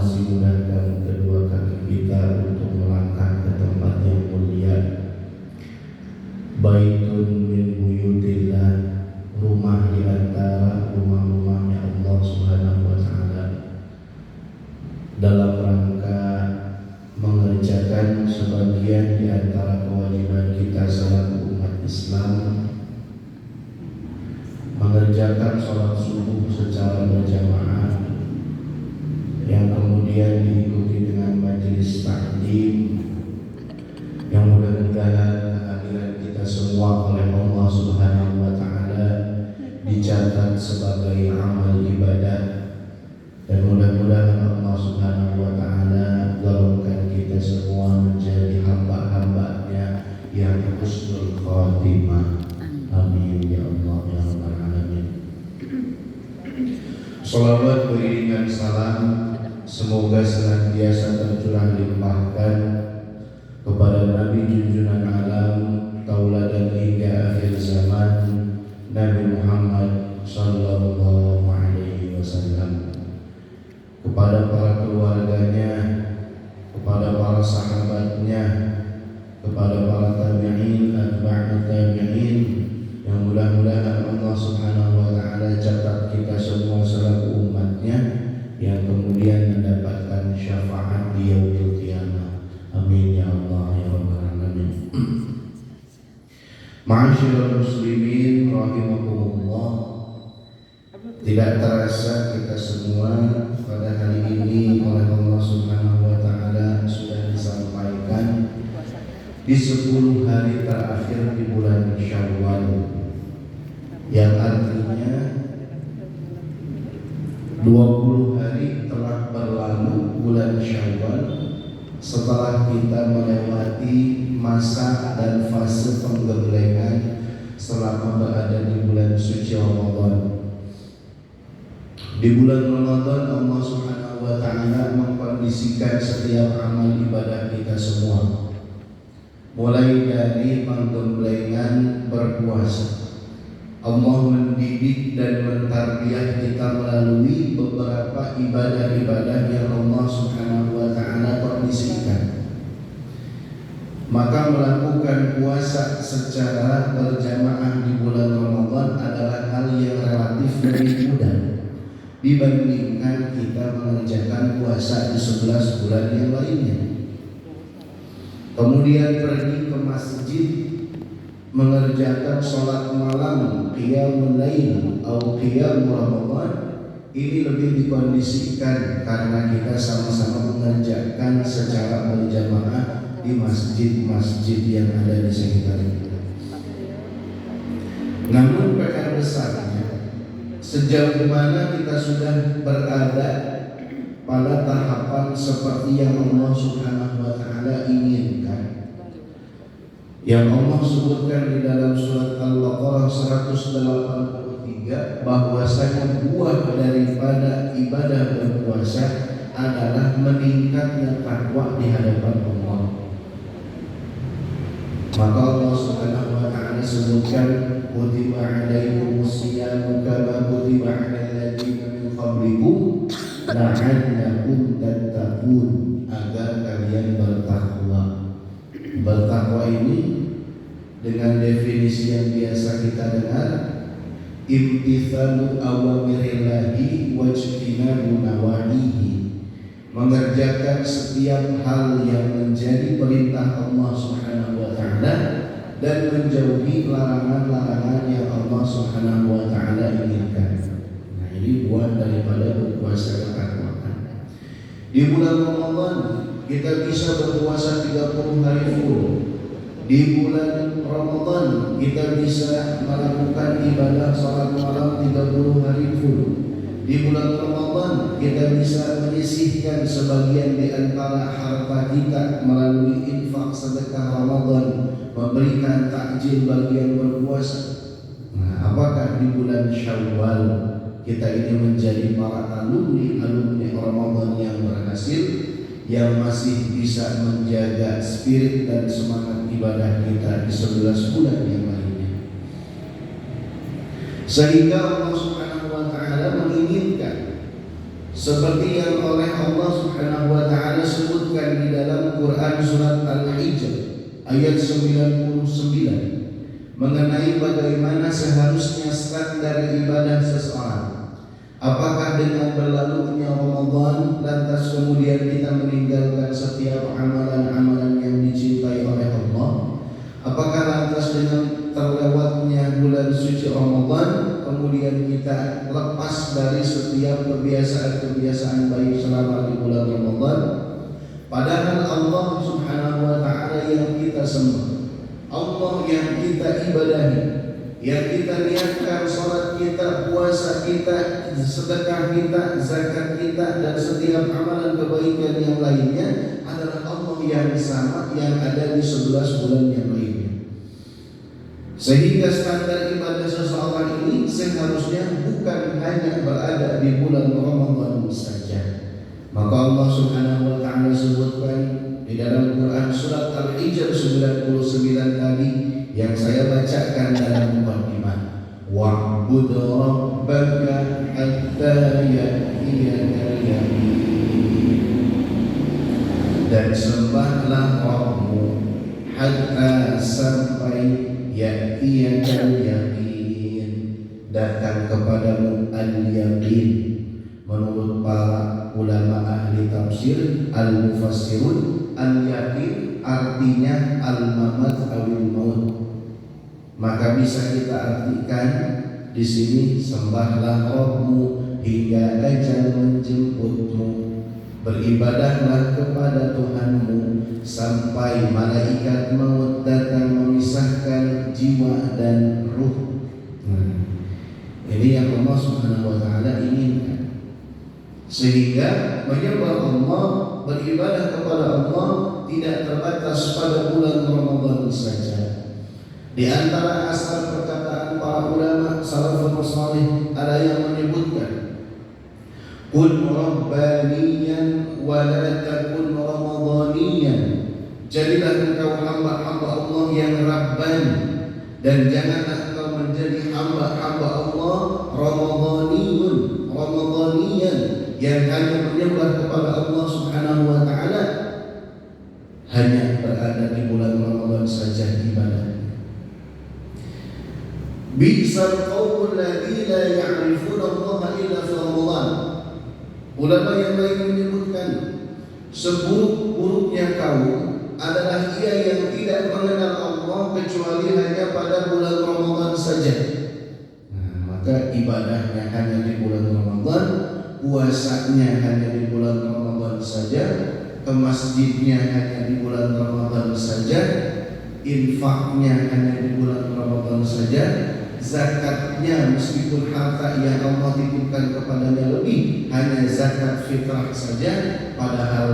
masih mudahkan kedua kaki kita untuk melangkah ke tempat yang mulia. Baitun min buyutillah, rumah di antara rumah-rumahnya Allah Subhanahu wa taala, dalam rangka mengerjakan sebagian di antara kewajiban kita selaku umat Islam, mengerjakan sholat subuh secara berjamaah yang kemudian diikuti dengan majelis taklim yang mudah-mudahan kehadiran kita semua oleh Allah Subhanahu wa taala dicatat sebagai amal ibadah, dan mudah-mudahan Allah Subhanahu wa taala golongkan kita semua menjadi hamba-hambanya yang husnul khatimah. Amin ya Allah ya rabbal alamin. Shalawat beriringan salam semoga senantiasa tercurah limpahkan kepada Nabi junjungan alam, tauladan hingga akhir zaman, Nabi Muhammad sallallahu alaihi wasallam, kepada para keluarganya, kepada para sahabatnya, kepada para tabi'in, atba'ut tabi'in, yang mudah-mudahan Allah Subhanahu wa taala catat kita semua selaku umatnya yang kemudian mendapatkan syafaat di yaumil qiyamah. Amin ya Allah ya rabbal alamin. Ma'asyiral muslimin rahimakumullah, tidak terasa kita semua pada hari ini oleh Allah Subhanahu wa taala sudah disampaikan di 10 hari terakhir di bulan Syawal, yang artinya 20 hari telah berlalu bulan Syawal setelah kita melewati masa dan fase penggemblengan selama berada di bulan suci Ramadan. Di bulan Ramadan Allah Subhanahu wa taala mengkondisikan setiap amal ibadah kita semua, mulai dari penggemblengan berpuasa. Allah mendidik dan mentarbiyah kita melalui beberapa ibadah-ibadah yang Allah Subhanahu wa taala kondisikan. Maka melakukan puasa secara berjamaah di bulan Ramadan adalah hal yang relatif lebih mudah dibandingkan kita mengerjakan puasa di 11 bulan yang lainnya. Kemudian pergi ke masjid mengerjakan sholat malam, qiyamul lail atau qiyam Ramadan, ini lebih dikondisikan karena kita sama-sama mengerjakan secara berjamaah di masjid-masjid yang ada di sekitar kita. Namun PR besarnya, sejauh mana kita sudah berada pada tahapan seperti yang Allah Subhanahu wa taala inginkan, yang Allah sebutkan di dalam surat Al-Baqarah 183, bahwasanya buah daripada ibadah berpuasa adalah meningkatnya takwa di hadapan Allah. Maka Allah Subhanahu wa taala sebutkan, kutiba alaikumus siyamu kama kutiba alal ladzina min qablikum la'allakum tattaqun, agar kalian bertakwa. Bertakwa ini dengan definisi yang biasa kita dengar, imtithalu awamirillahi wajtinabu nawahihi, mengerjakan setiap hal yang menjadi perintah Allah Subhanahu wa taala dan menjauhi larangan-larangan yang Allah Subhanahu wa taala inginkan. Nah, ini buah daripada berpuasa ketakwaan. Di bulan Ramadan kita bisa berpuasa 30 hari full. Di bulan Ramadan kita bisa melakukan ibadah salat malam 30 hari full. Di bulan Ramadan kita bisa menyisihkan sebagian di antara harta kita melalui infak sedekah Ramadan, memberikan takjil bagi yang berpuasa. Nah, apakah di bulan Syawal kita ini menjadi para alumni Ramadan yang berhasil, yang masih bisa menjaga spirit dan semangat ibadah kita di 11 bulan yang lainnya, sehingga Allah Subhanahu wa taala menginginkan seperti yang oleh Allah Subhanahu wa taala sebutkan di dalam Quran surat Al-Hijr ayat 99 mengenai bagaimana seharusnya standar ibadah seseorang. Apakah dengan berlalunya Ramadan lantas kemudian kita meninggalkan setiap amalan-amalan yang dicintai oleh Allah? Apakah lantas dengan terlewatnya bulan suci Ramadan kemudian kita lepas dari setiap kebiasaan-kebiasaan baik selama di bulan Ramadan? Padahal Allah Subhanahu wa taala yang kita sembah, Allah yang kita ibadahi, yang kita niatkan salat kita, puasa kita, sedekah kita, zakat kita, dan setiap amalan kebaikan yang lainnya adalah Allah yang sama yang ada di 11 bulan yang lainnya. Sehingga standar ibadah seseorang ini seharusnya bukan hanya berada di bulan Ramadan saja. Maka Allah Subhanahu wa taala sebutkan di dalam Quran surat Al-Hijr 99 tadi yang saya bacakan dalam mukadimah, wa'bud rabbaka hatta ya'tiyakal yaqin, dan sembahlah Rabbmu hatta sampai ya'tiyakal yaqin, datang kepadamu al-yaqin. Menurut para ulama ahli tafsir al-mufassirun, al-yaqin artinya al-mamat awil maut. Maka bisa kita artikan di sini, sembahlah Rabbmu hingga ajal menjemputmu, beribadahlah kepada Tuhanmu sampai malaikat maut datang memisahkan jiwa dan ruh. Ini yang Allah Subhanahu wa taala inginkan. Sehingga menyembah Allah, beribadah kepada Allah tidak terbatas pada bulan Ramadan saja. Di antara asal perkataan para ulama salafun salih ada yang menyebutkan, kun rabbaniyan wa la takun ramadaniyan. Jadilah engkau hamba-hamba Allah yang rabbani, dan janganlah engkau menjadi hamba-hamba Allah ramadaniyan, yang hanya menyembah kepada Allah Subhanahu wa taala hanya berada di bulan Ramadan saja ibadah. Bi'sal qaumul ladzina ya'rifuna Allah illa fi Ramadan. Ulama yang lain menyebutkan, seburuk-buruknya kaum adalah ia yang tidak mengenal Allah kecuali hanya pada bulan Ramadan saja. Maka ibadahnya hanya di bulan Ramadan, puasanya hanya di bulan Ramadan saja, ke masjidnya hanya di bulan Ramadan saja, infaknya hanya di bulan Ramadan saja, zakatnya meskipun harta yang Allah titipkan kepadanya lebih hanya zakat fitrah saja. Padahal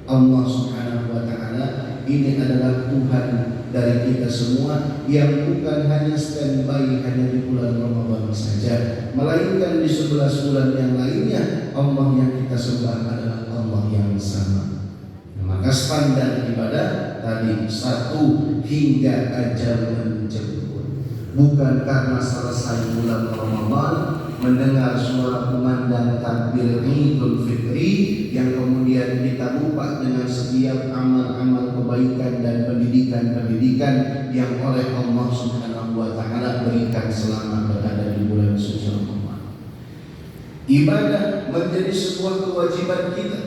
Allah Subhanahu wa taala ini adalah Tuhan dari kita semua yang bukan hanya standby hanya di bulan Ramadan saja, melainkan di 11 bulan yang lainnya Allah yang kita sembah adalah Allah yang sama. Maka standar ibadah tadi 1 hingga ajal menjemput, bukan karena selesai bulan Ramadan mendengar suara kumandang takbir Idul Fitri yang kemudian kita lupa dengan setiap amal-amal kebaikan dan pendidikan-pendidikan yang oleh Allah Subhanahu wa taala berikan selama berada di bulan suci Ramadan. Ibadah menjadi sebuah kewajiban kita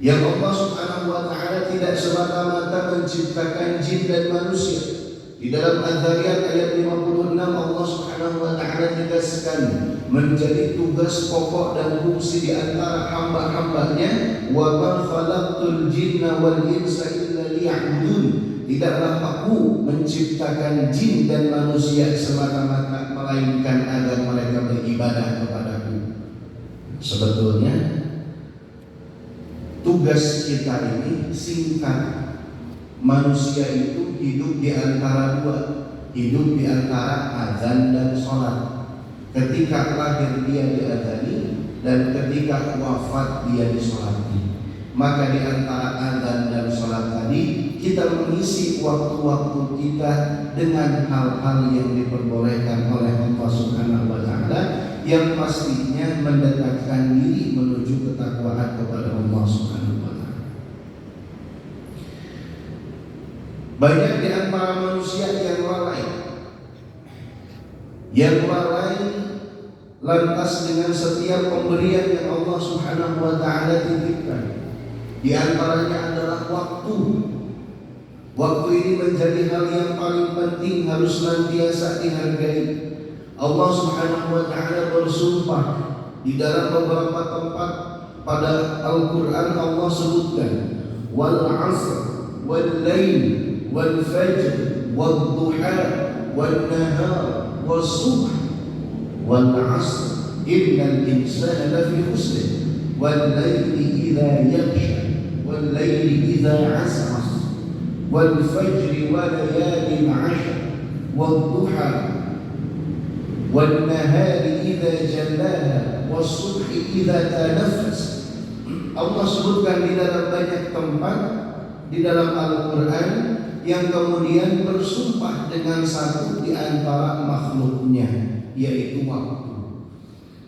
yang Allah Subhanahu wa taala tidak semata-mata menciptakan jin dan manusia. Di dalam Al-Dhariyat ayat 56 Allah Subhanahu wa taala tegaskan menjadi tugas pokok dan fungsi di antara hamba-hambanya, wa ma khalaqtul jinna wal insa illa liya'budun. Tidaklah aku menciptakan jin dan manusia semata-mata melainkan agar mereka beribadah kepadaku. Sebetulnya tugas kita ini singkat. Manusia itu hidup di antara dua, hidup di antara azan dan sholat. Ketika lahir dia diazani, dan ketika wafat dia disolati. Maka di antara azan dan sholat tadi kita mengisi waktu-waktu kita dengan hal-hal yang diperbolehkan oleh Allah Subhanahu wa taala, yang pastinya mendekatkan diri menuju ketakwaan kepada Allah Subhanahu wa taala. Banyak di antara manusia yang lalai lantas dengan setiap pemberian yang Allah Subhanahu wa taala titipkan. Di antaranya adalah waktu. Waktu ini menjadi hal yang paling penting, harus senantiasa dihargai. Allah Subhanahu wa taala bersumpah di dalam beberapa tempat pada Al-Qur'an. Allah sebutkan wal 'asr wal lail wal fajr wad duha wan nahar was subh wal 'asr innal insana lafi khusr wal laili idza yaghsha wal laili idza 'as'as wal fajri wa layalin 'ashr wad duha wan nahari idza jallaha was subhi idza tanaffas. Allah sebutkan di dalam banyak tempat di dalam Al-Qur'an yang kemudian bersumpah dengan satu di antara makhluknya, yaitu waktu.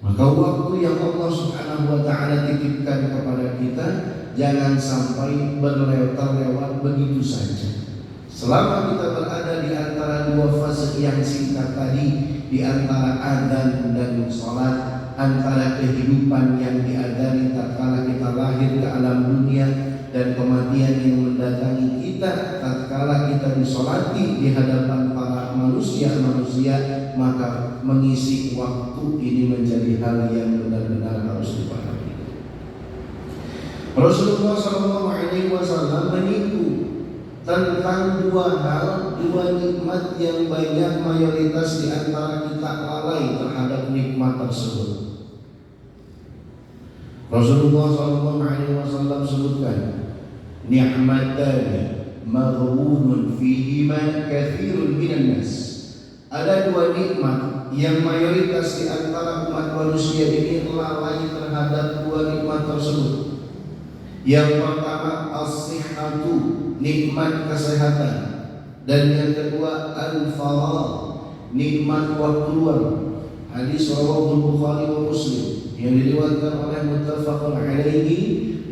Maka waktu yang Allah Subhanahu wa taala titipkan kepada kita jangan sampai terlewat begitu saja. Selama kita berada di antara dua fase yang singkat tadi, di antara adzan dan salat, antara kehidupan yang diadani tatkala kita lahir ke alam dunia dan kematian yang mendatangi kita tatkala kita disolati di hadapan para manusia-manusia, maka mengisi waktu ini menjadi hal yang benar-benar harus dipahami. Rasulullah SAW menyinggung tentang dua hal, dua nikmat yang banyak mayoritas di antara kita lalai terhadap nikmat tersebut. Rasulullah SAW sebutkan ni'matani maghbunun fihima katsirun minan nas. Ada dua nikmat yang mayoritas di antara umat manusia ini lalai terhadap dua nikmat tersebut. Yang pertama as-sihhatu, nikmat kesehatan, dan yang kedua al-faragh, nikmat waktu luang. Hadis riwayat Bukhari wa Muslim yang diriwayatkan oleh muttafaqun alaihi,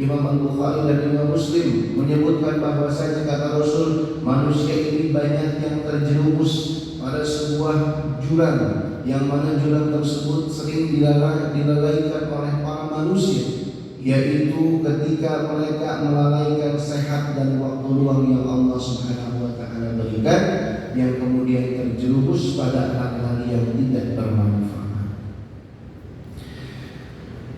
Imam Al-Bukhari dan Imam Muslim menyebutkan bahwasanya kata Rasul, manusia ini banyak yang terjerumus pada sebuah jurang, yang mana jurang tersebut sering dilalaikan oleh para manusia, yaitu ketika mereka melalaikan sehat dan waktu luang yang Allah Subhanahu wa taala berikan, yang kemudian terjerumus pada hal-hal yang tidak bermanfaat.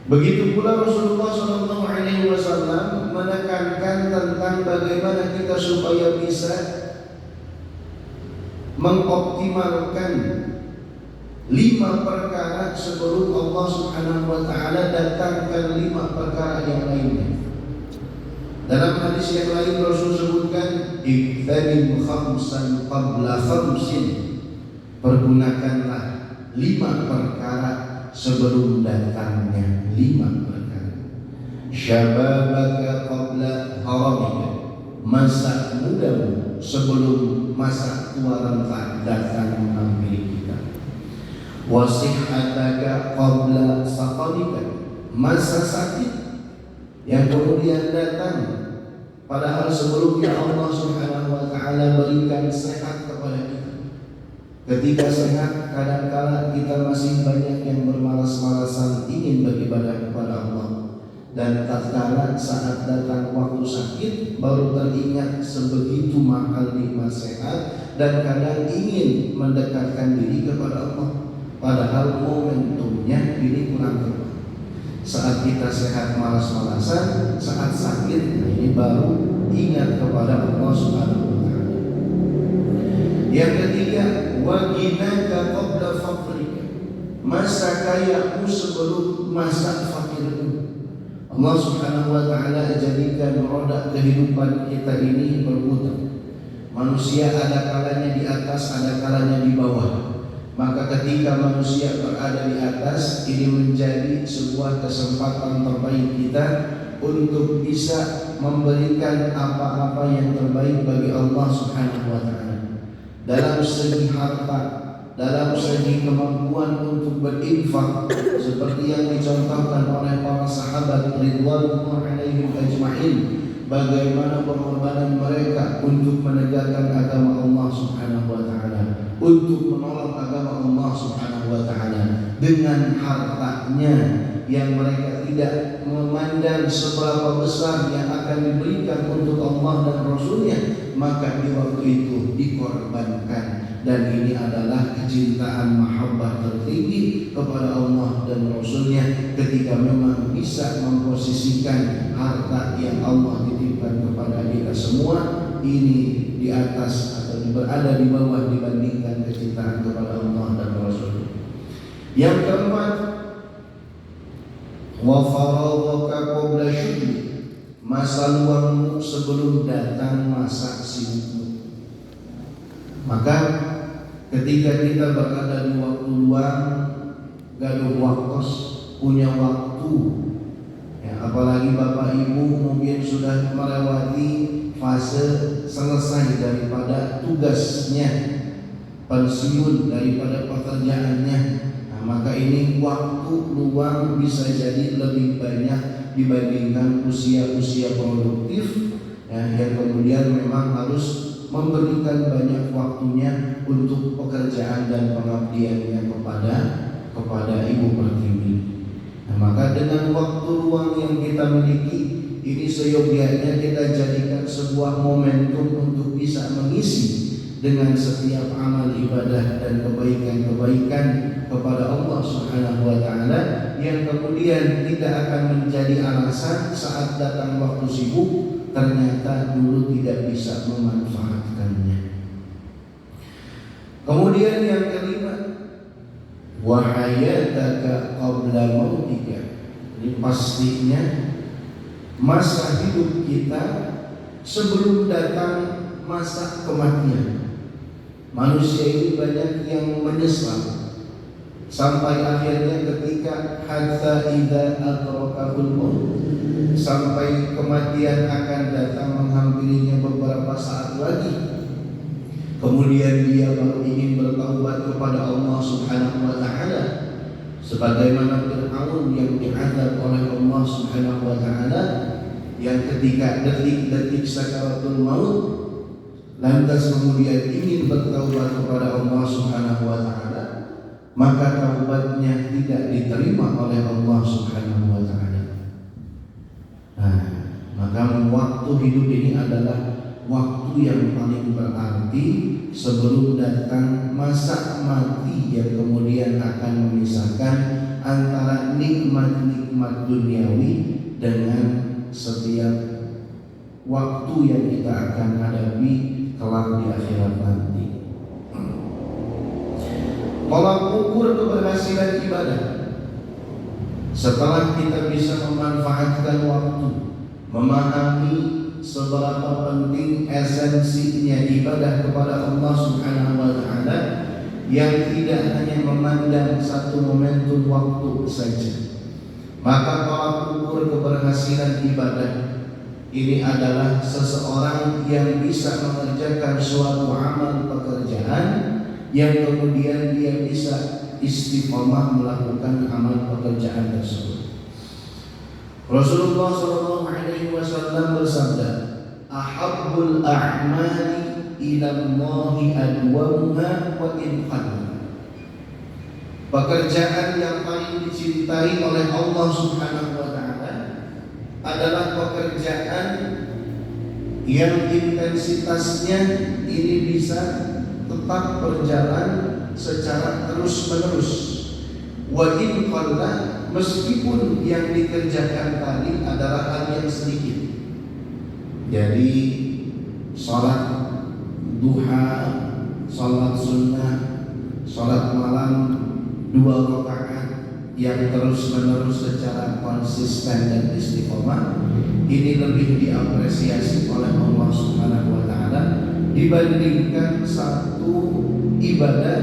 Begitu pula Rasulullah SAW menekankan tentang bagaimana kita supaya bisa mengoptimalkan 5 perkara sebelum Allah Subhanahu wa taala datangkan 5 perkara yang lainnya. Dalam hadis yang lain Rasul sebutkan iqtanim khamsan qabla khamsin, pergunakanlah 5 perkara sebelum datangnya 5 perkara. Syababaka qabla haramika, masa mudamu sebelum masa tua renta datang menghampiri kita. Wasihhataka qabla saqamika, masa sakit yang kemudian datang, padahal sebelumnya Allah Subhanahu wa taala berikan sehat kepada kita. Ketika sehat, kadang-kala kita masih banyak yang bermalas-malasan ingin beribadah kepada Allah, dan tatkala saat datang waktu sakit baru teringat sebegitu mahal nikmat sehat, dan kadang ingin mendekatkan diri kepada Allah, padahal momentumnya ini kurang tepat. Saat kita sehat malas-malasan, saat sakit ini baru ingat kepada Allah Subhanahu wa taala. Yang ketiga, wa ghinaka qabla faqrika, masa kayamu sebelum masa fakirmu. Allah Subhanahu wa taala jadikan roda kehidupan kita ini berputar. Manusia ada kalanya di atas, ada kalanya di bawah. Maka ketika manusia berada di atas, ini menjadi sebuah kesempatan terbaik kita untuk bisa memberikan apa-apa yang terbaik bagi Allah Subhanahu wa taala. Dalam segi harta, dalam segi kemampuan untuk berinfak seperti yang dicontohkan oleh para sahabat ridwanullah alaihim ajma'in, bagaimana pengorbanan mereka untuk menegakkan agama Allah Subhanahu wa taala, untuk menolong agama Allah Subhanahu wa taala dengan hartanya yang mereka tidak memandang seberapa besar yang akan diberikan untuk Allah dan Rasulnya, maka di waktu itu dikorbankan. Dan ini adalah kecintaan mahabbah tertinggi kepada Allah dan Rasulnya ketika memang bisa memposisikan harta yang Allah titipkan kepada kita semua ini di atas atau berada di bawah dibandingkan kecintaan kepada Allah dan Rasulnya. Yang keempat, wa faraghaka qabla syughli, masa luangmu sebelum datang masa sibukmu. Maka ketika kita berada di waktu luang, gaduh waktu, punya waktu ya, apalagi Bapak Ibu mungkin sudah melewati fase selesai daripada tugasnya, pensiun daripada pekerjaannya, nah, maka ini waktu luang bisa jadi lebih banyak dibandingkan usia-usia produktif ya, yang kemudian memang harus memberikan banyak waktunya untuk pekerjaan dan pengabdiannya kepada Ibu Pertiwi. Nah, maka dengan waktu luang yang kita miliki ini seyogyanya kita jadikan sebuah momentum untuk bisa mengisi dengan setiap amal ibadah dan kebaikan-kebaikan kepada Allah Subhanahu wa taala yang kemudian tidak akan menjadi alasan saat datang waktu sibuk ternyata dulu tidak bisa memanfaatkannya. Kemudian yang kelima, wa hayataka qabla mautika. Ini pastinya masa hidup kita sebelum datang masa kematian. Manusia ini banyak yang menyesal sampai akhirnya ketika hatta idza adrakahul maut, sampai kematian akan datang menghampirinya beberapa saat lagi, kemudian dia baru ingin bertaubat kepada Allah Subhanahu wa taala, sebagaimana Fir'aun yang diazab oleh Allah Subhanahu wa taala yang ketika detik-detik sakaratul maut lantas kemudian ingin bertaubat kepada Allah Subhanahu wa taala, maka taubatnya tidak diterima oleh Allah Subhanahu wa taala. Nah, maka waktu hidup ini adalah waktu yang paling berarti sebelum datang masa mati yang kemudian akan memisahkan antara nikmat-nikmat duniawi dengan setiap waktu yang kita akan hadapi kelak di akhirat nanti. Tolak ukur keberhasilan ibadah setelah kita bisa memanfaatkan waktu, memahami seberapa penting esensinya ibadah kepada Allah Subhanahu wa taala yang tidak hanya memandang satu momentum waktu saja. Maka tolak ukur keberhasilan ibadah ini adalah seseorang yang bisa mengerjakan suatu amal pekerjaan yang kemudian dia bisa istiqomah melakukan amal pekerjaan tersebut. Rasulullah SAW bersabda, "Ahabbul a'mali ila Allahi adwamuha wa in qalla." Pekerjaan yang paling dicintai oleh Allah Subhanahu wa taala adalah pekerjaan yang intensitasnya ini bisa tetap berjalan secara terus-menerus. Wa in qalla, meskipun yang dikerjakan tadi adalah hal yang sedikit. Jadi salat duha, salat sunnah, salat malam 2 rakaat yang terus-menerus secara konsisten dan istiqomah ini lebih diapresiasi oleh Allah Subhanahu wa taala dibandingkan satu ibadah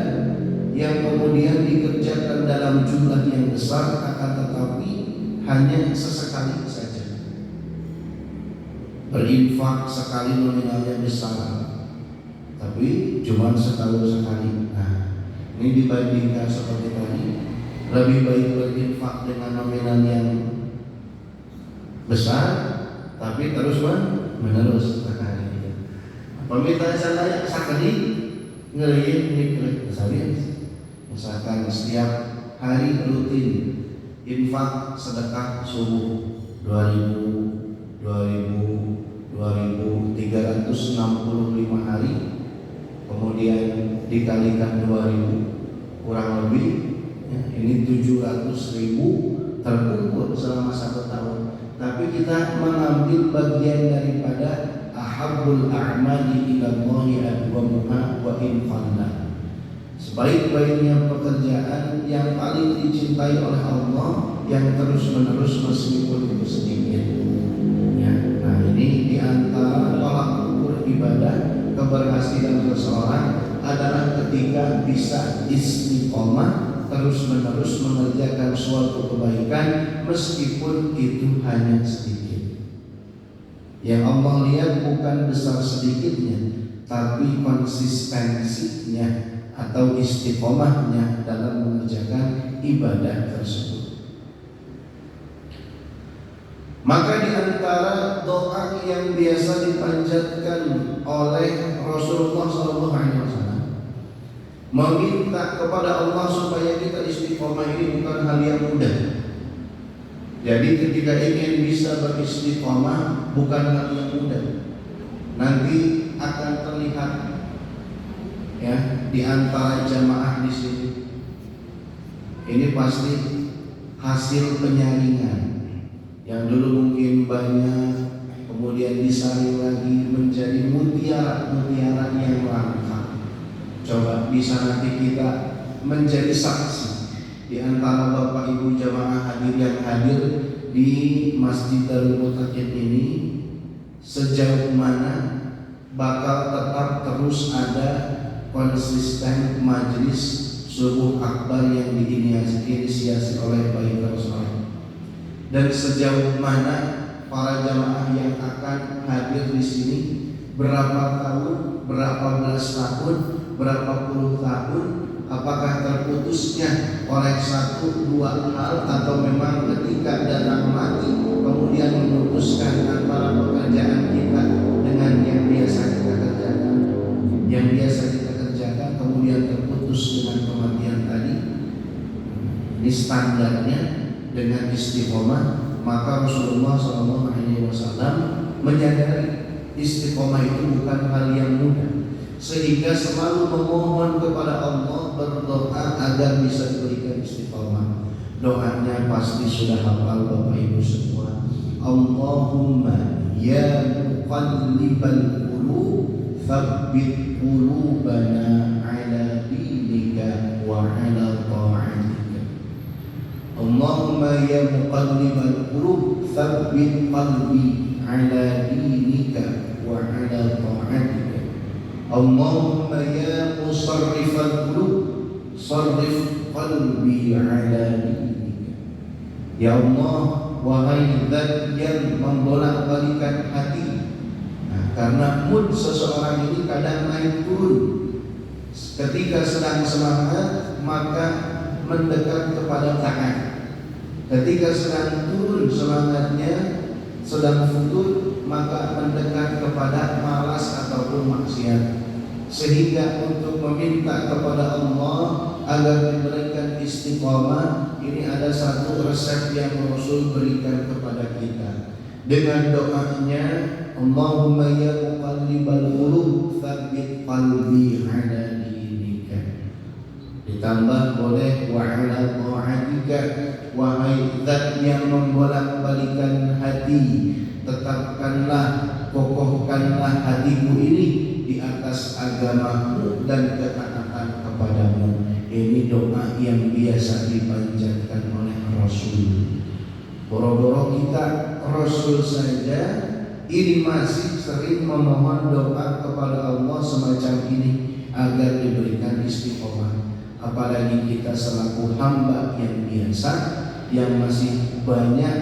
yang kemudian dikerjakan dalam jumlah yang besar akan tetapi hanya sesekali saja. Berinfak sekali nominalnya besar, tapi cuma setahun sekali. Nah, Ini dibandingkan seperti tadi, lebih baik berinfak dengan nominal yang besar, tapi terus menerus. Pemerintah saya sekali ngelihat ini misalnya, misalkan setiap hari rutin infak sedekah subuh 365 hari, kemudian dikalikan 2000 kurang lebih ya, ini 700.000 terkumpul selama 1 tahun. Tapi kita mengambil bagian daripada ahabbul a'mali ila Allahi adwamuha wa in qalla. Sebaik-baiknya pekerjaan yang paling dicintai oleh Allah yang terus-menerus meskipun itu sedikit. Ya, nah ini diantara tolak ukur ibadah keberhasilan seseorang adalah ketika bisa istiqomah terus-menerus mengerjakan suatu kebaikan meskipun itu hanya sedikit. Yang Allah lihat bukan besar sedikitnya, tapi konsistensinya atau istiqomahnya dalam mengerjakan ibadah tersebut. Maka di antara doa yang biasa dipanjatkan oleh Rasulullah SAW, meminta kepada Allah supaya kita istiqomah ini bukan hal yang mudah. Jadi ketika ingin bisa beristiqomah bukan hal yang mudah. Nanti akan terlihat ya di antara jamaah di sini. Ini pasti hasil penyaringan. Yang dulu mungkin banyak, kemudian disaring lagi menjadi mutiara-mutiara yang langka. Coba bisa nanti kita menjadi saksi di antara Bapak Ibu jamaah hadir yang hadir di Masjid Darul Muttaqin ini, sejauh mana bakal tetap terus ada konsisten majelis subuh akbar yang diinisiasi oleh Bayi Rasulullah. Dan sejauh mana para jamaah yang akan hadir di sini, berapa tahun, berapa belas tahun, berapa puluh tahun, apakah terputusnya oleh 1-2 hal atau memang ketika datang mati kemudian memutuskan antara pekerjaan kita dengan yang biasa kita kerjakan, kemudian terputus dengan kematian tadi. Ini standarnya dengan istiqomah. Maka Rasulullah SAW menyadari istiqomah itu bukan hal yang mudah, sehingga selalu memohon kepada Allah, berdoa agar bisa diberikan istiqomah. Doanya pasti sudah hafal Bapak Ibu semua. Allahumma ya muqallibal qulub tsabbit qulubana ala dinika wa ala ta'atika. Allahumma ya muqallibal qulub tsabbit qalbi ala dinika wa ala ta'atika. Allahumma ya musarrifal qulub sarrif qalbi ala dinika. Ya Allah, wahai Zat yang membolak-balikan hati. Nah, karena mood seseorang ini kadang naik turun. Ketika sedang semangat maka mendekat kepada taat. Ketika sedang turun semangatnya, sedang futur, maka mendekat kepada malas ataupun maksiat. Sehingga untuk meminta kepada Allah agar diberikan istiqomah, ini ada satu resep yang Rasul berikan kepada kita. Dengan doanya, Allahumma ya muqallibal qulub tsabbit qalbi ala dinika. Ditambah boleh wa ala ta'atika, wahai Zat yang membolak-balikan hati, tetapkanlah, kokohkanlah hatiku ini di atas agamamu dan ketaatan kepadamu. Ini doa yang biasa dipanjatkan oleh Rasul. Boro-boro kita Rasul saja ini masih sering memohon doa kepada Allah semacam ini agar diberikan istiqomah. Apalagi kita selaku hamba yang biasa, yang masih banyak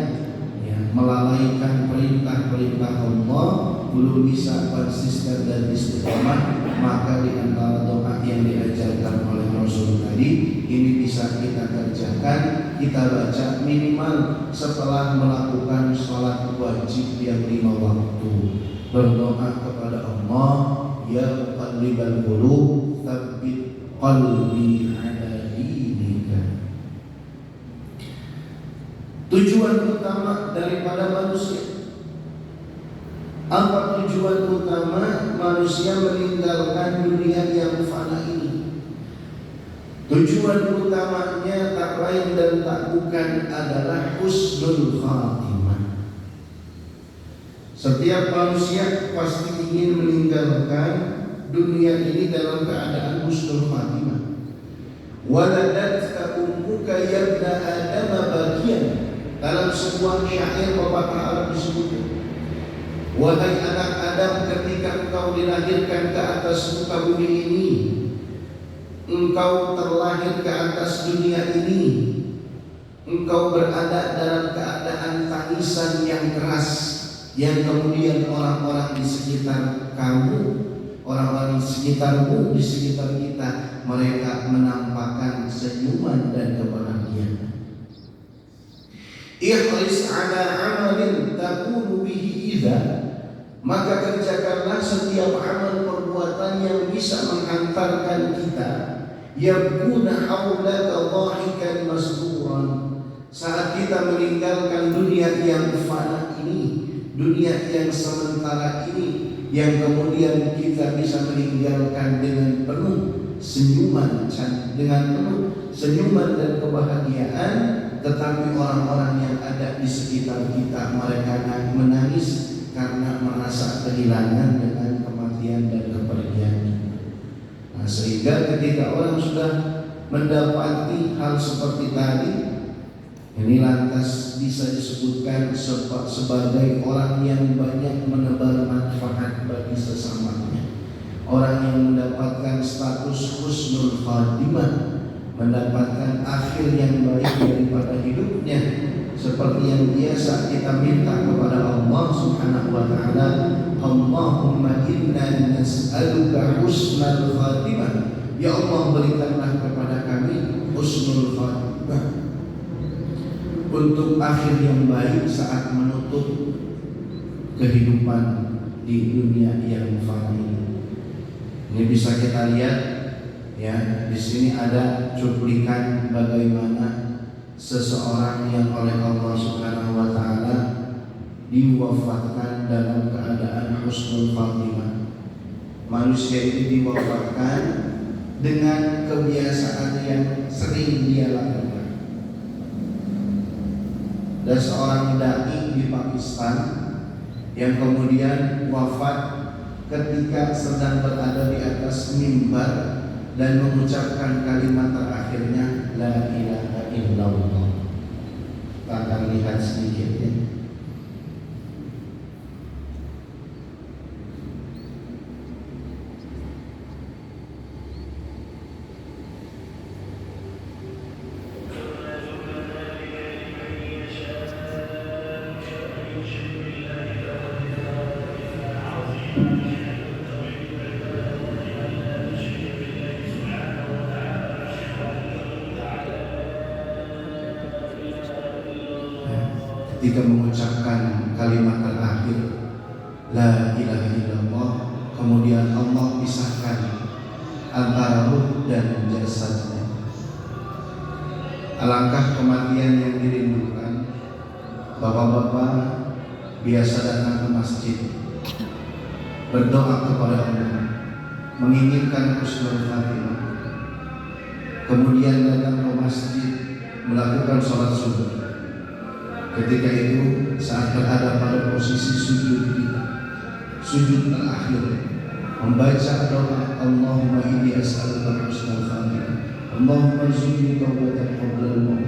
ya melalaikan perintah-perintah Allah, belum bisa konsisten dan istiqomah, maka di antara doa yang diajarkan oleh Rasul tadi ini bisa kita kerjakan, kita baca minimal setelah melakukan sholat wajib yang 5 waktu. Berdoa kepada Allah, ya muqallibal qulub, tsabbit qalbi ala dinika. Tujuan utama daripada manusia, apa tujuan utama manusia meninggalkan dunia yang fana ini? Tujuan utamanya tak lain dan tak bukan adalah husnul khatimah. Setiap manusia pasti ingin meninggalkan dunia ini dalam keadaan husnul khatimah. Waladatka ummuka yabna Adam bagian. Dalam sebuah syair pepatah Arab disebutkan, wahai anak Adam, ketika engkau dilahirkan ke atas muka bumi ini, engkau terlahir ke atas dunia ini, engkau berada dalam keadaan tangisan yang keras, yang kemudian orang-orang di sekitar kamu, orang-orang di sekitarmu, di sekitar kita, mereka menampakkan senyuman dan kebahagiaan. Ikhlis ala amalin takunu bihi idza, maka kerjakanlah setiap amal perbuatan yang bisa menghantarkan kita yakuna haulaka dhahikan masruran, saat kita meninggalkan dunia yang fana ini, dunia yang sementara ini, yang kemudian kita bisa meninggalkan dengan penuh senyuman, dengan penuh senyuman dan kebahagiaan. Tetapi orang-orang yang ada di sekitar kita, mereka menangis karena merasa kehilangan dengan kematian dan kepergian. Nah, sehingga ketika orang sudah mendapati hal seperti tadi, ini lantas bisa disebutkan sebagai orang yang banyak menebar manfaat bagi sesamanya, orang yang mendapatkan status husnul khatimah, mendapatkan akhir yang baik daripada hidupnya, seperti yang biasa kita minta kepada Allah Subhanahu wa taala, Allahumma inna nas'aluka husnal khatimah, ya Allah berikanlah kepada kami husnul khatimah, untuk akhir yang baik saat menutup kehidupan di dunia yang fana ini. Ini bisa kita lihat ya, di sini ada cuplikan bagaimana seseorang yang oleh Allah Subhanahu wa taala diwafatkan dalam keadaan husnul khatimah. Manusia ini diwafatkan dengan kebiasaan yang sering dia lakukan. Dan seorang dai di Pakistan yang kemudian wafat ketika sedang berada di atas mimbar dan mengucapkan kalimat terakhirnya, la ilaha illallah. Kita akan lihat sedikit ya. Ketika mengucapkan kalimat terakhir la ilaha illallah, kemudian Allah pisahkan antara ruh dan jasadnya. Alangkah kematian yang dirindukan. Bapak-bapak biasa datang ke masjid, berdoa kepada Allah, menginginkan husnul khatimah, kemudian datang ke masjid melakukan sholat subuh. Ketika itu saat berada pada posisi sujud kita, sujud terakhir, membaca doa Allahumma inni as'aluka husnal khatimah, Allahumma rzuqni taubatan qabla al-maut.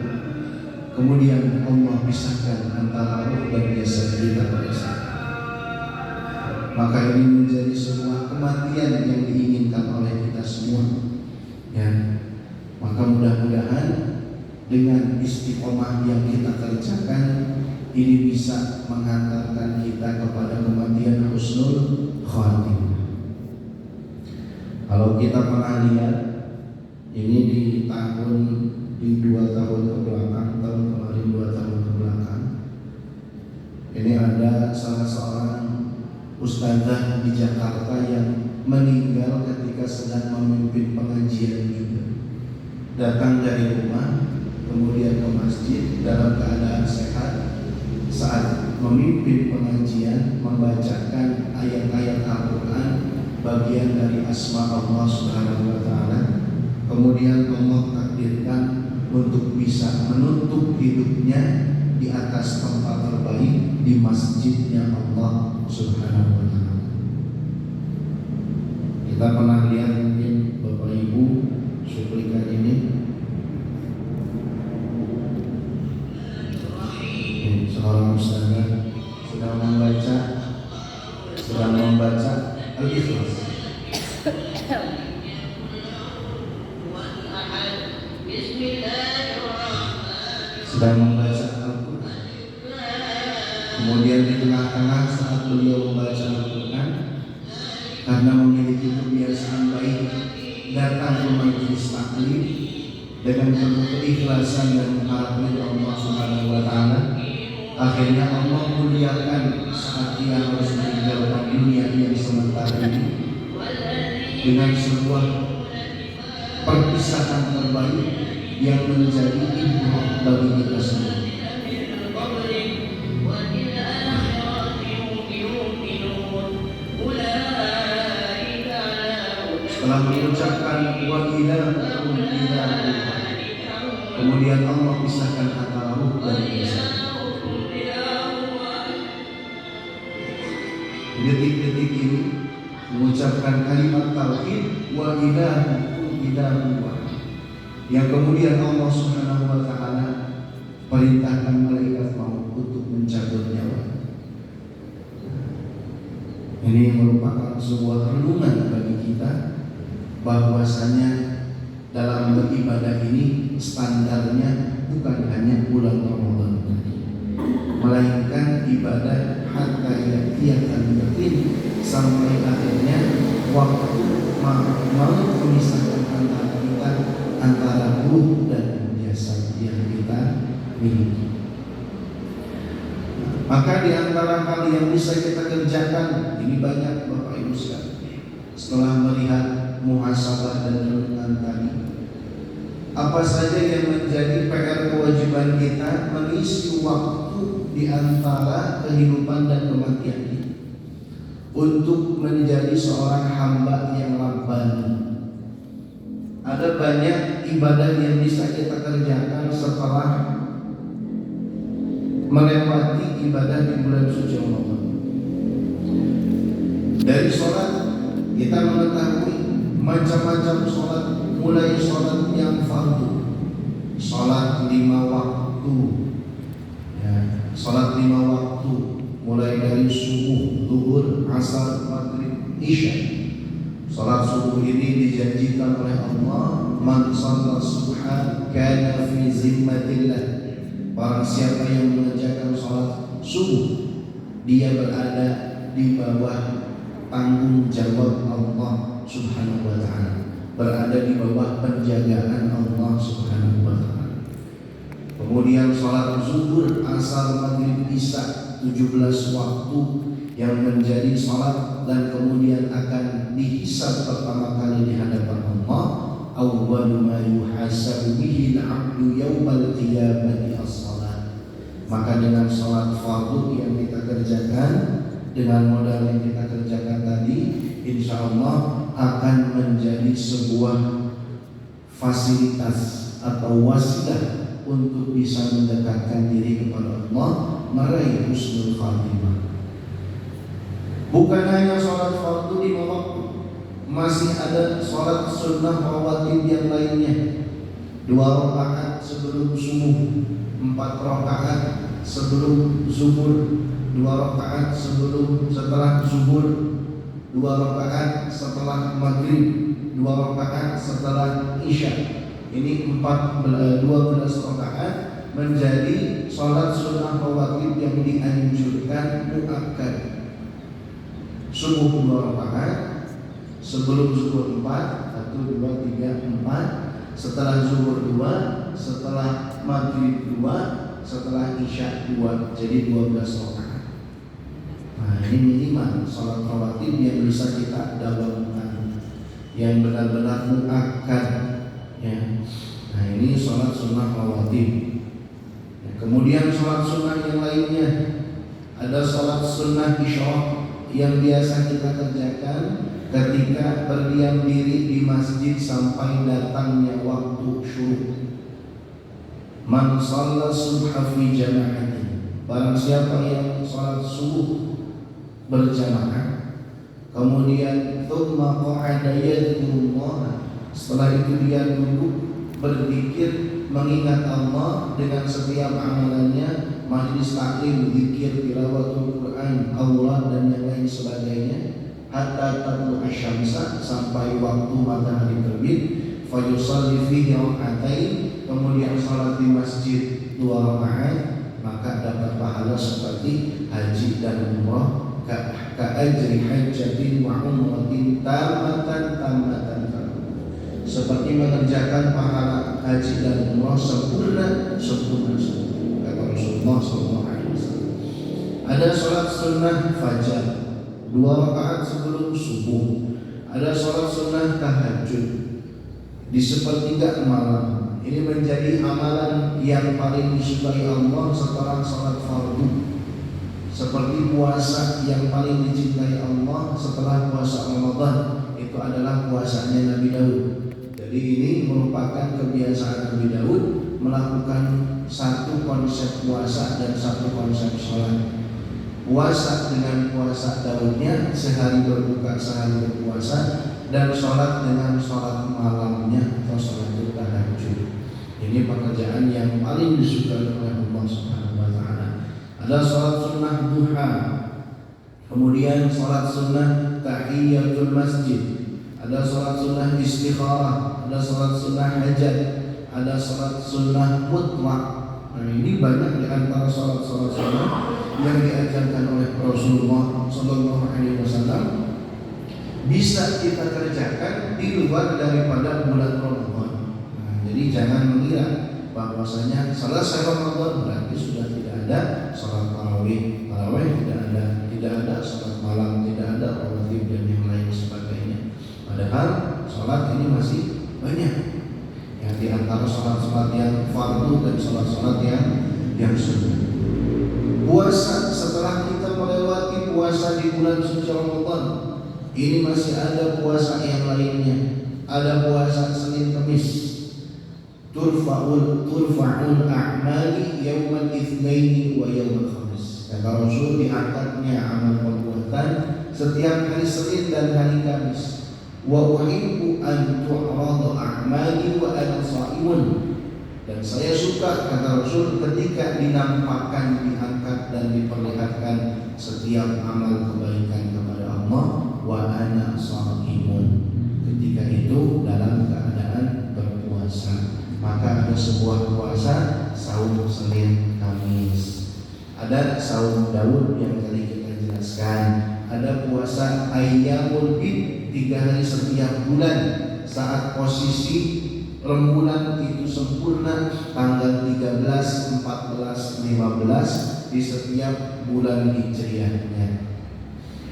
Kemudian Allah pisahkan antara ruh dan jasad kita pada saat. Maka ini menjadi sebuah kematian yang diinginkan oleh kita semua. Ya, maka mudah-mudahan dengan istiqomah yang kita kerjakan, ini bisa mengantarkan kita kepada kematian husnul khatimah. Kalau kita pernah lihat ini di 2 tahun ke belakang, tahun kemarin 2 tahun ke belakang, ini ada salah seorang ustazah di Jakarta yang meninggal ketika sedang memimpin pengajian juga. Datang dari rumah, kemudian ke masjid dalam keadaan sehat. Saat memimpin pengajian, membacakan ayat-ayat Al-Quran, bagian dari asma Allah Subhanahu wa Ta'ala. Kemudian Allah takdirkan untuk bisa menutup hidupnya di atas tempat terbaik di masjidnya Allah Subhanahu wa Ta'ala. Kita pernah lihat mungkin Bapak Ibu cuplikan ini. Seorang ustazah sedang membaca Al-Ikhlas. Sedang membaca Al-Quran. Kemudian di tengah-tengah saat beliau membaca Al-Quran, karena memiliki kebiasaan baik datang ke majelis taklim dengan penuh keikhlasan dan mengharap ridha Allah Subhanahu wa Ta'ala, akhirnya Allah muliakan saat dia harus meninggalkan dunia yang sementara ini dengan sebuah perpisahan terbaik yang menjadi ibrah bagi kita semua. Setelah mengucapkan wa ilahukum ilahu, kemudian Allah pisahkan antara ruh dan jasad. Detik-detik ini mengucapkan kalimat tauhid wa ilahukum ilahu, yang kemudian Allah Subhanahu wa Ta'ala perintahkan malaikat maut untuk mencabut nyawa. Ini merupakan sebuah renungan bagi kita bahwasanya dalam beribadah ini standarnya bukan hanya bulan Ramadan tadi, melainkan ibadah hatta ya'tiyakal yaqin, sampai akhirnya waktu mau memisahkan antara kita, antara ruh dan jasad yang kita miliki. Maka di antara hal yang bisa kita kerjakan, ini banyak Bapak Ibu sekalian, setelah melihat muhasabah dan renungan tadi, apa saja yang menjadi PR kewajiban kita mengisi waktu di antara kehidupan dan kematian ini untuk menjadi seorang hamba yang rabbani. Ada banyak ibadah yang bisa kita kerjakan setelah melewati ibadah di bulan suci Ramadan. Dari sholat kita mengetahui macam-macam sholat, mulai sholat yang fardu, sholat 5 waktu, ya, sholat 5 waktu, mulai dari subuh, zuhur, asar, maghrib, isya. Sholat subuh ini dijanjikan oleh Allah, man shalla subhan kana fi zimmatillah. Barang siapa yang mengerjakan sholat subuh, dia berada di bawah tanggung jawab Allah Subhanahu wa Ta'ala, berada di bawah penjagaan Allah Subhanahu wa Ta'ala. Kemudian sholat zuhur, asar, maghrib, isya, 17 waktu yang menjadi sholat dan kemudian akan dihisab pertama kali di hadapan Allah. Awwalu ma yuhasabu bihi al-'abdu yawmal qiyamati as-shalah. Maka dengan sholat fardu yang kita kerjakan, dengan modal yang kita kerjakan tadi, insya Allah akan menjadi sebuah fasilitas atau wasilah untuk bisa mendekatkan diri kepada Allah, meraih husnul khatimah. Bukan hanya sholat fardu 5 waktu, masih ada sholat sunnah rawatib yang lainnya. 2 rakaat sebelum subuh, 4 rakaat sebelum zuhur, 2 rakaat setelah zuhur, 2 rakaat setelah maghrib, 2 rakaat setelah isya. Ini 12 rakaat menjadi sholat sunnah rawatib yang dianjurkan muakkad. Subuh 2 rakaat, sebelum zuhur 4, 1, 2, 3, 4, setelah zuhur 2, setelah maghrib 2, setelah isya 2, jadi 12 rakaat. Nah, ini minimal sholat rawatib yang bisa kita dawamkan, yang benar-benar muakkad ya. Nah, ini sholat sunnah rawatib ya. Kemudian sholat sunnah yang lainnya, ada sholat sunnah isyraq yang biasa kita kerjakan ketika berdiam diri di masjid sampai datangnya waktu syuruk. Man shalla subha fi jama'atin, barang siapa yang sholat subuh berjamaah, kemudian thumma qa'ada yadhkurullah, setelah itu dia duduk berzikir mengingat Allah dengan setiap amalannya, majlis taklim, zikir, tilawatul Quran, aurat dan yang lain sebagainya, hatta tatlu asyamsa, sampai waktu matahari terbit, fa yusalli fihi rak'atain, kemudian salat di masjid 2 rakaat, maka dapat pahala seperti haji dan umrah, ka ajri hajjatin wa umratin tamatan, seperti mengerjakan pahala haji dan umrah sempurna kata Rasulullah SAW. Ada sholat sunnah fajar 2 rakaat sebelum subuh. Ada sholat sunnah tahajud di sepertiga malam. Ini menjadi amalan yang paling disukai Allah setelah sholat fardu. Seperti puasa yang paling dicintai Allah setelah puasa Ramadan, itu adalah puasanya Nabi Daud. Jadi ini merupakan kebiasaan Nabi Daud melakukan satu konsep puasa dan satu konsep sholat. Puasa dengan puasa Daudnya, sehari berbuka sehari berpuasa, dan sholat dengan sholat malamnya atau sholat tahajud. Ini pekerjaan yang paling disukai oleh Allah Subhanahu wa Ta'ala. Ada sholat sunnah duha, kemudian sholat sunnah tahiyatul masjid, ada sholat sunnah istikharah, ada sholat sunnah hajat, ada sholat sunnah mutlak. Nah, ini banyak di antara sholat-sholat sunnah yang diajarkan oleh Rasulullah SAW, bisa kita kerjakan di luar daripada bulan Ramadan. Nah, jadi jangan mengira bahwasanya selesai Ramadan berarti sudah tidak ada sholat tarawih, tidak ada sholat malam, tidak ada rawatib dan yang lain sebagainya. Padahal sholat ini masih banyak. Ya, di antara sholat-sholat yang fardu dan sholat-sholat yang sunnah. Puasa, setelah kita melewati puasa di bulan suci Ramadan, ini masih ada puasa yang lainnya. Ada puasa Senin Kamis. Turfa'ul a'mali yaumal itsnaini wa yaumal khamis. Kata Rasul, diangkatnya amal perbuatan setiap hari Senin dan hari Kamis. Wa uhibbu an tu'rada a'mali wa ana sha'imun. Dan saya suka, kata Rasul, ketika dinampakkan, diangkat dan diperlihatkan setiap amal kebaikan kepada Allah, wa ana sha'imun, ketika itu dalam keadaan berpuasa. Maka ada sebuah puasa saum Senin Kamis, ada saum Daud yang tadi kita jelaskan, ada puasa Ayyamul Bid 3 hari setiap bulan saat posisi rembulan itu sempurna, tanggal 13, 14, 15 di setiap bulan Hijriahnya.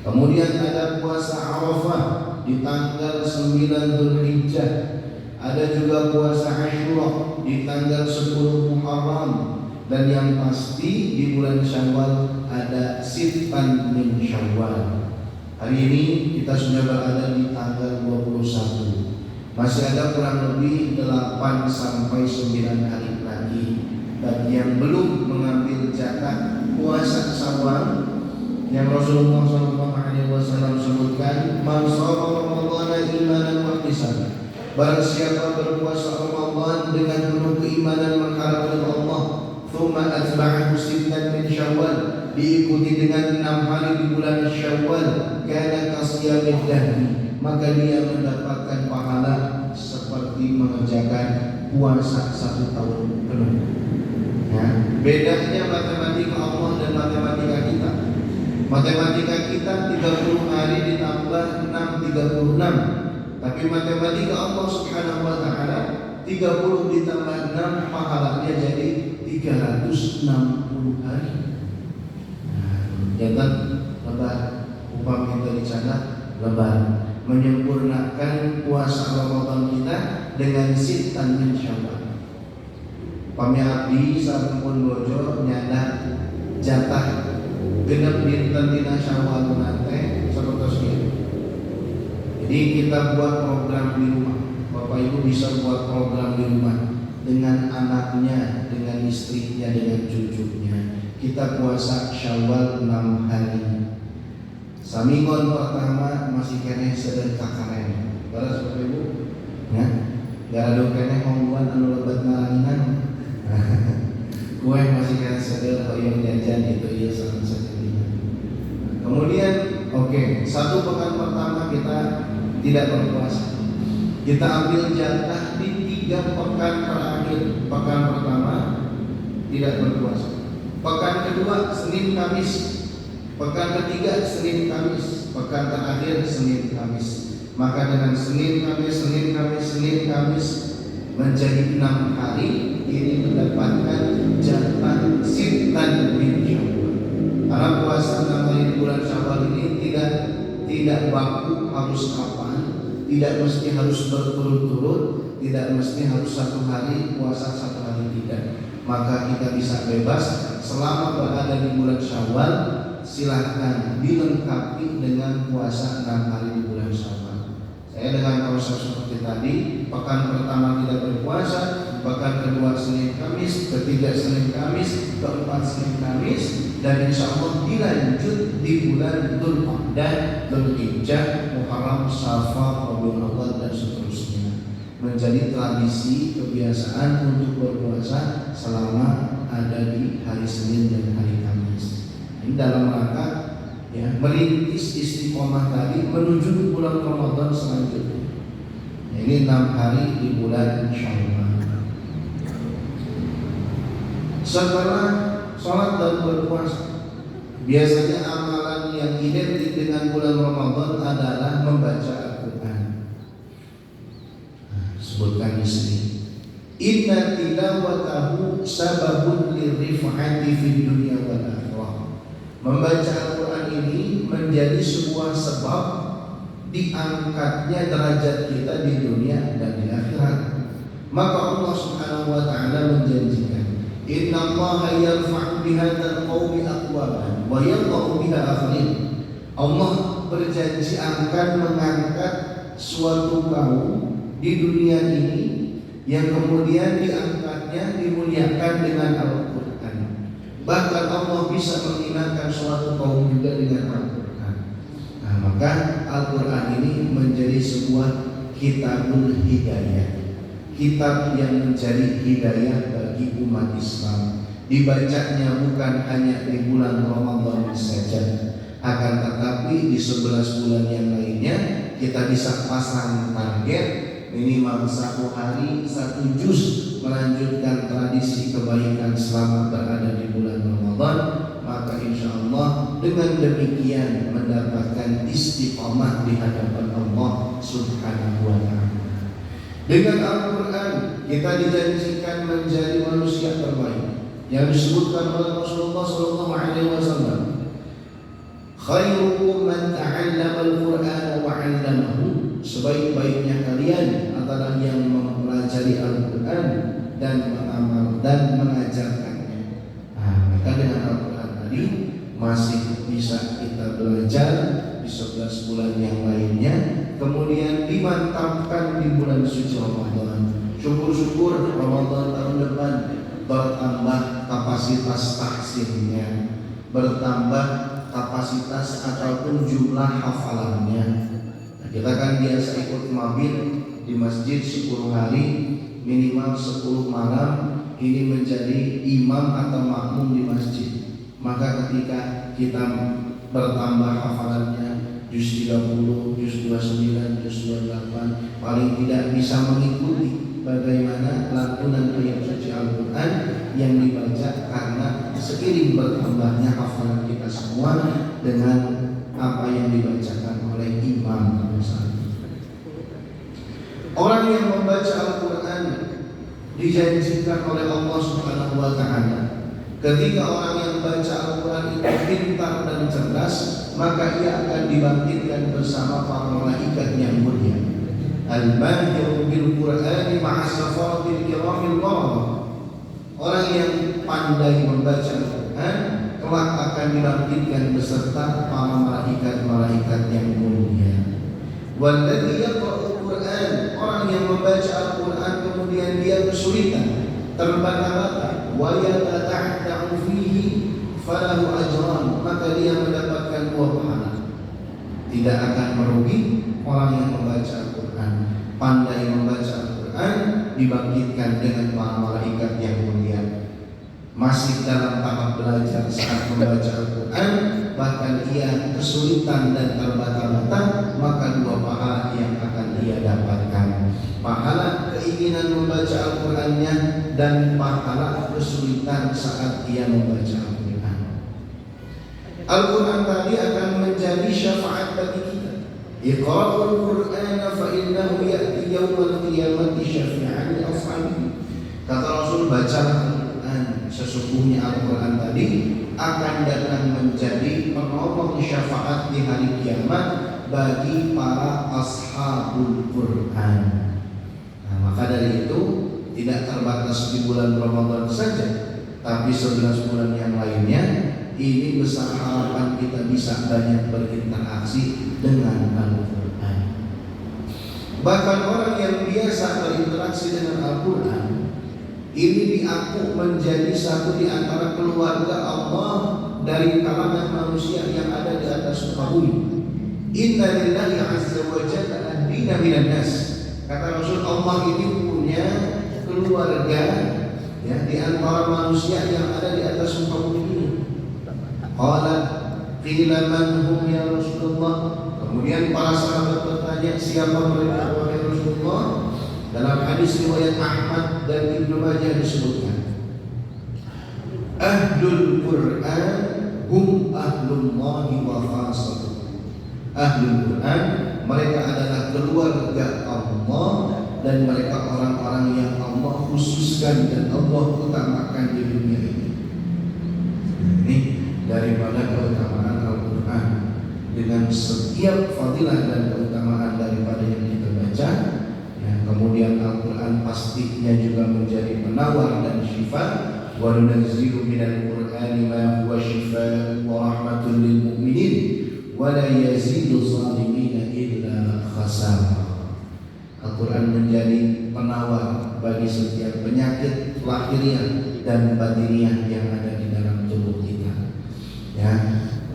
Kemudian ada puasa Arafah di tanggal 9 Dzulhijjah. Ada juga puasa Asyura di tanggal 10 Muharram. Dan yang pasti di bulan Syawal ada Sittan min Syawal. Hari ini kita sudah berada di tanggal 21. Masih ada kurang lebih 8 sampai 9 hari lagi. Bagi yang belum mengambil jatah puasa Syawal yang Rasulullah SAW sebutkan, man shoma Ramadhana imanan wa ihtisaban. Barang siapa berpuasa Ramadan dengan penuh keimanan mengharapkan Allah, thumma atba'ahu sittan min Syawal, diikuti dengan 6 hari di bulan Syawal, kana kasiyamid dahri, maka dia mendapatkan pahala seperti mengerjakan puasa 1 tahun penuh. Ya, bedanya matematika Allah dan matematika kita. Matematika kita 30 hari ditambah 6 36. Tapi matematika Allah Subhanahu wa taala 30 ditambah 6 pahalanya jadi 360 hari. Jangan lebar, upami itu dicatat lebar, menyempurnakan puasa Ramadan kita dengan sitan min Syawal. Pami abdi sampun bojo nyana jatah genep dinten dina Syawal nate sapertos kieu. Jadi kita buat program di rumah. Bapak Ibu bisa buat program di rumah dengan anaknya, dengan istrinya, dengan cucunya. Kita puasa Syawal 6 hari. Samingon pertama masih kene sedekah karen. Balas Bapak Ibu? Ya. Gara-gara kene hongguan anu lebat ngalanginan. Kue masih kene sedekah yang jajan itu ya sama saja. Kemudian satu pekan pertama kita tidak berpuasa. Kita ambil jatah di 3 pekan terakhir. Pekan pertama tidak berpuasa. Pekan kedua Senin Kamis, pekan ketiga Senin Kamis, pekan terakhir Senin Kamis. Maka dengan Senin Kamis menjadi 6 hari ini mendapatkan jatah sitan min Syawal. Karena puasa 6 hari di bulan Syawal ini tidak baku harus kapan, tidak mesti harus berturut-turut, tidak mesti harus 1 hari puasa 1 hari tidak. Maka kita bisa bebas selama berada di bulan Syawal. Silahkan dilengkapi dengan puasa 6 hari di bulan Syawal. Saya dengan proses seperti tadi, pekan pertama tidak berpuasa, pekan kedua Senin Kamis, ketiga Senin Kamis, keempat Senin Kamis, dan insya Allah dilanjut di bulan Dzulqa'dah, Dzulhijjah, Muharram, Safar, Rabiul Awwal dan seterusnya. Menjadi tradisi kebiasaan untuk berpuasa selama ada di hari Senin dan hari Kamis. Ini dalam rangka merintis istiqomah tadi menuju bulan Ramadan selanjutnya. Ini 6 hari di bulan Syawal. Setelah sholat dan berpuasa, biasanya amalan yang identik dengan bulan Ramadan adalah membaca Al-Quran. Sebutkan di sini. Inna tilawatahu sababun lirif'ati fid dunya wal akhirah. Membaca Al-Quran ini menjadi sebuah sebab diangkatnya derajat kita di dunia dan di akhirat. Maka Allah Subhanahu wa taala menjanjikan, Inna Allaha yarfa'u bihadzal qaumi aqwaman wa yadh'u biha akharin. Allah berjanji akan mengangkat suatu kaum di dunia ini yang kemudian diangkatnya, dimuliakan dengan Al-Quran. Bahkan Allah bisa menghinakan suatu kaum juga dengan Al-Quran. Nah, maka Al-Quran ini menjadi sebuah kitabul hidayah, kitab yang menjadi hidayah bagi umat Islam. Dibacanya bukan hanya di bulan Ramadan saja, akan tetapi di 11 bulan yang lainnya kita bisa pasang target minimal 1 hari 1 juz melanjutkan tradisi kebaikan selama berada di bulan Ramadan. Maka insya Allah dengan demikian mendapatkan istiqamah di hadapan Allah Subhanahu wa ta'ala. Dengan Al-Quran kita dijanjikan menjadi manusia terbaik yang disebutkan oleh Rasulullah SAW. Khairukum man ta'allama al-Qur'ana wa 'allamahu. Sebaik-baiknya kalian adalah yang mempelajari Al-Quran dan mengamal dan mengajarkannya. Maka dengan Al-Quran tadi masih bisa kita belajar di 11 bulan yang lainnya, kemudian dimantapkan di bulan suci Ramadan. Syukur-syukur Ramadan tahun depan bertambah kapasitas tahsinnya, bertambah kapasitas ataupun jumlah hafalannya. Kita kan biasa ikut mabil di masjid 10 hari, minimal 10 malam ini menjadi imam atau makmum di masjid. Maka ketika kita bertambah hafalannya juz 30, juz 29, juz 28, paling tidak bisa mengikuti bagaimana lantunan ayat suci suci Al-Quran yang dibaca karena seiring bertambahnya hafalan kita semua dengan apa yang dibacakan oleh imam pada saat itu. Orang yang membaca Al-Quran dijanjikan oleh Allah Subhanahu wa Ta'ala, ketika orang yang baca Al-Quran itu pintar dan cerdas, maka ia akan dibangkitkan bersama para malaikat yang mulia. Al-Mahir bil Qur'ani ma'as-safaratil kiramil bararah. Orang yang pandai membaca Al-Quran kelak akan dibangkitkan beserta para malaikat-malaikat yang mulia. Walladzi yaqra'ul Qur'an, orang yang membaca Al-Quran kemudian dia kesulitan, terbata-bata, wa yatata'u fihi falahu ajran, maka dia mendapatkan 2 pahala. Tidak akan merugi orang yang membaca Al-Quran. Pandai membaca Al-Quran dibangkitkan dengan para malaikat yang mulia. Masih dalam tahap belajar saat membaca Al-Quran, bahkan ia kesulitan dan terbata-bata, maka 2 pahala yang akan ia dapatkan: pahala keinginan membaca Al-Qurannya dan pahala kesulitan saat ia membaca Al-Quran. Al-Quran tadi akan menjadi syafaat bagi kita. Iqra'ul Qur'ana fa innahu ya'ti yawmal qiyamati syafi'an li ashabihi. Kata Rasul, bacalah Al-Quran, sesungguhnya Al-Quran tadi akan datang menjadi penolong syafaat di hari kiamat bagi para ashabul Quran. Nah, maka dari itu tidak terbatas di bulan Ramadan saja, tapi 11 bulan yang lainnya. Ini besar harapan kita bisa banyak berinteraksi dengan Al-Quran. Bahkan orang yang biasa berinteraksi dengan Al-Quran ini diaku menjadi satu di antara keluarga Allah dari kalangan manusia yang ada di atas muka bumi. Inna lillahi azza wa jalla ahdina minan nas. Kata Rasul, Allah ini punya keluarga ya, di antara manusia yang ada di atas muka bumi ini. Qala qila man hum ya Rasulullah. Kemudian para sahabat bertanya, siapa mereka wahai Rasulullah? Dalam hadis riwayat Ahmad dan Ibnu Majah disebutkan, Ahlul Quran hum ahlullahi wa khasatuh. Ahlul Quran, mereka adalah keluarga Allah dan mereka orang-orang yang Allah khususkan dan Allah utamakan di dunia ini. Ini daripada keutamaan Al-Quran, dengan setiap fadilah dan keutamaan daripada yang kita baca ya, kemudian Al-Quran pastinya juga menjadi penawar dan syifa. Wa nunazzilu minal Qur'ani ma huwa shifaa wa rahmatun lil mu'minin wa la yazidu zalimina illa khasara. Al-Quran menjadi penawar bagi setiap penyakit lahiriah dan batiniah yang ada di dalam tubuh kita. Ya.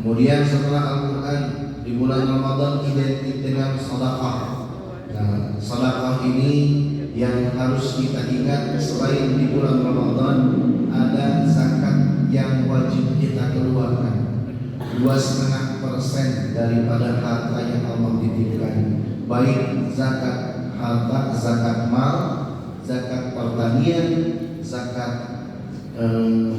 Kemudian setelah Al-Quran di bulan Ramadan identik dengan sedekah. Nah, sedekah ini yang harus kita ingat, selain di bulan Ramadan ada zakat yang wajib kita keluarkan. 2,5% daripada harta yang Allah titipkan, baik zakat harta, zakat mal, zakat pertanian, zakat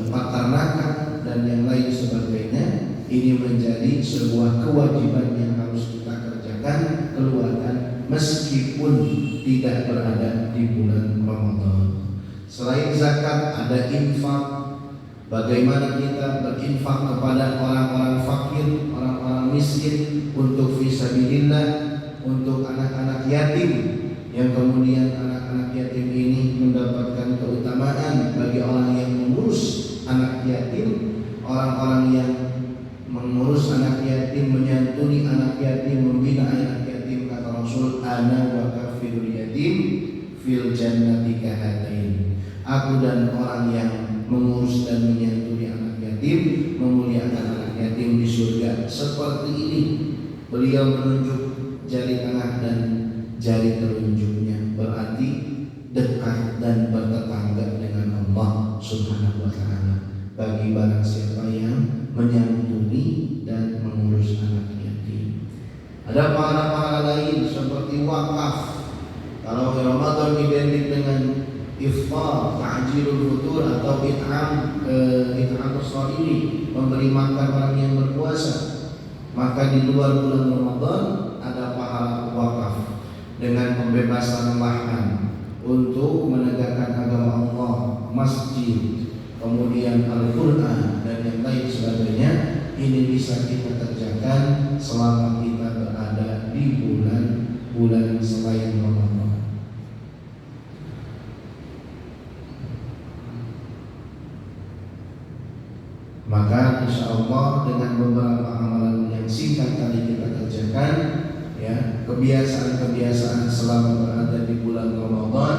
peternakan dan yang lain sebagainya. Ini menjadi sebuah kewajiban yang harus kita kerjakan, keluarkan meskipun tidak berada di bulan Ramadan. Selain zakat ada infak. Bagaimana kita berinfak kepada orang-orang fakir, orang-orang miskin, untuk fisabilillah, untuk anak-anak yatim, yang kemudian anak-anak yatim ini mendapatkan keutamaan bagi orang yang mengurus anak yatim, orang-orang yang mengurus anak yatim, menyantuni anak yatim, membina anak yatim. Kata Rasul, ana wa kafirul yatim fil jannati kahatain. Aku dan orang yang mengurus dan menyantuni anak yatim, memuliakan anak yatim di surga seperti ini. Beliau menunjuk jari tengah dan jari telunjuknya, berarti dekat dan bertetangga dengan Allah Subhanahu wa Ta'ala. Bagi barang siapa yang menyantuni dan mengurus anak yatim. Ada pahala-pahala lain seperti wakaf. Kalau Ramadan identik dengan iftar, ta'jilul futur atau it'am shaimi, memberi makan orang yang berpuasa. Maka di luar bulan Ramadan ada pahala wakaf dengan pembebasan lahan untuk menegakkan agama Allah, masjid, kemudian Al-Quran dan yang lain sebagainya. Ini bisa kita kerjakan selama kita berada di bulan selain Ramadan. Maka insya Allah dengan beberapa amalan yang singkat tadi kita kerjakan, ya, kebiasaan-kebiasaan selama berada di bulan Ramadan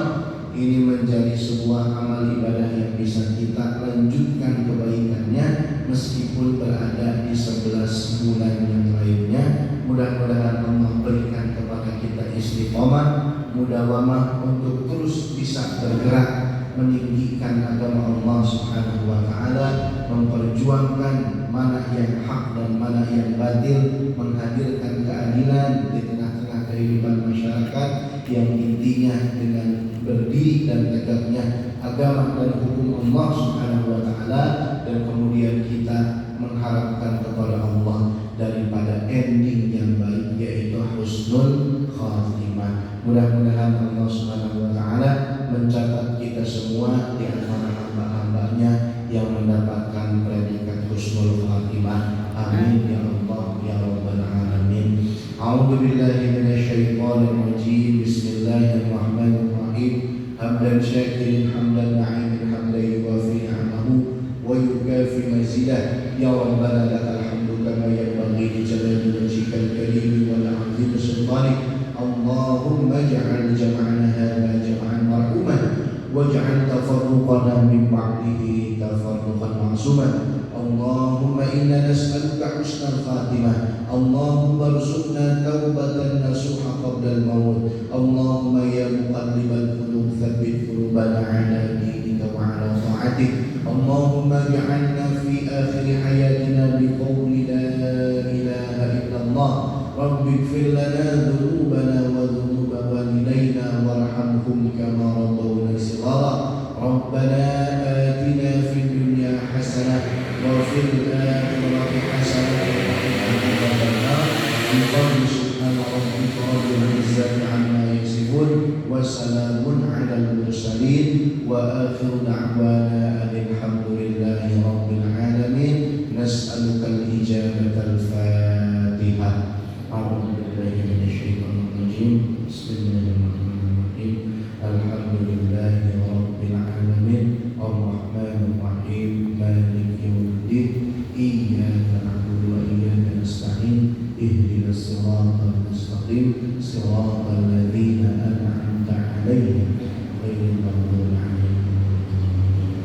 ini menjadi sebuah amal ibadah yang bisa kita lanjutkan kebaikannya meskipun berada di 11 bulan yang lainnya. Mudah-mudahan Allah berikan kepada kita istiqomah, mudawamah untuk terus bisa bergerak meninggikan agama Allah Subhanahu wa taala, memperjuangkan mana yang hak dan mana yang batil, menghadirkan keadilan di tengah-tengah kehidupan masyarakat yang intinya dengan berdiri dan tegaknya agama dan hukum Allah Subhanahu wa taala, dan kemudian kita mengharapkan kepada Allah daripada ending yang baik, yaitu husnul khatimah. Mudah-mudahan Allah Subhanahu wa taala mencatat kita semua di antara hamba-hambanya yang mendapatkan predikat husnul khatimah. Amin ya Allah ya rabbal alamin. A'udzu billahi minasyaitonir rajim. Bismillahirrahmanirrahim. Hamdan syakirin hamdan na'imin hamdan yuwafi ni'amahu wa yukafi mazidah. Ya rabbana lakal hamdu kama yanbaghi li jalali wajhikal karim wa li'azimi sultanik. Allahumma ij'al jam'ana hadha jam'an marhuman waj'al tafarruqana min ba'dihi tafarruqan ma'suman. Allahumma inna nas'aluka husnal khatimah. Allahumma rzuqna taubatan nasuha qabla al-maut. Allahumma ya muqallibal qulub tsabbit qulubana 'ala dinika wa 'ala ta'atik. Allahumma ij'alna fi akhir hayatina biqawli la ilaha illallah. Rabbi ighfir lana dhunubana wa dhunuba walidayna warhamhum kama rabbawna shighara. Rabbana atina fid dunya hasanah wa fil akhirati hasanah wa qina adzaban nar. Subhana rabbika rabbil izzati amma yasifun wa salamun 'alal mursalin wa akhiru da'wana alhamdulillahi rabbil alamin. Nas'aluka al-ijabata al-fatihah. A'udzu billahi minasyaitonir rajim. Bismillahirrahmanirrahim. Alhamdulillahi rabbil alamin. Arrahmanir rahim. Maliki yaumiddin. Iyyaka na'budu wa iyyaka nasta'in. Ihdinas siratal mustaqim. Siratal ladzina an'amta 'alaihim ghairil maghdubi 'alaihim.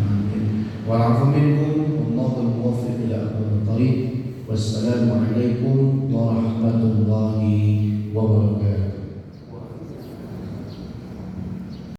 Amin. Wal 'afwu minkum wallahu muwaffiq ila aqwamit thariq. Wassalamualaikum warahmatullahi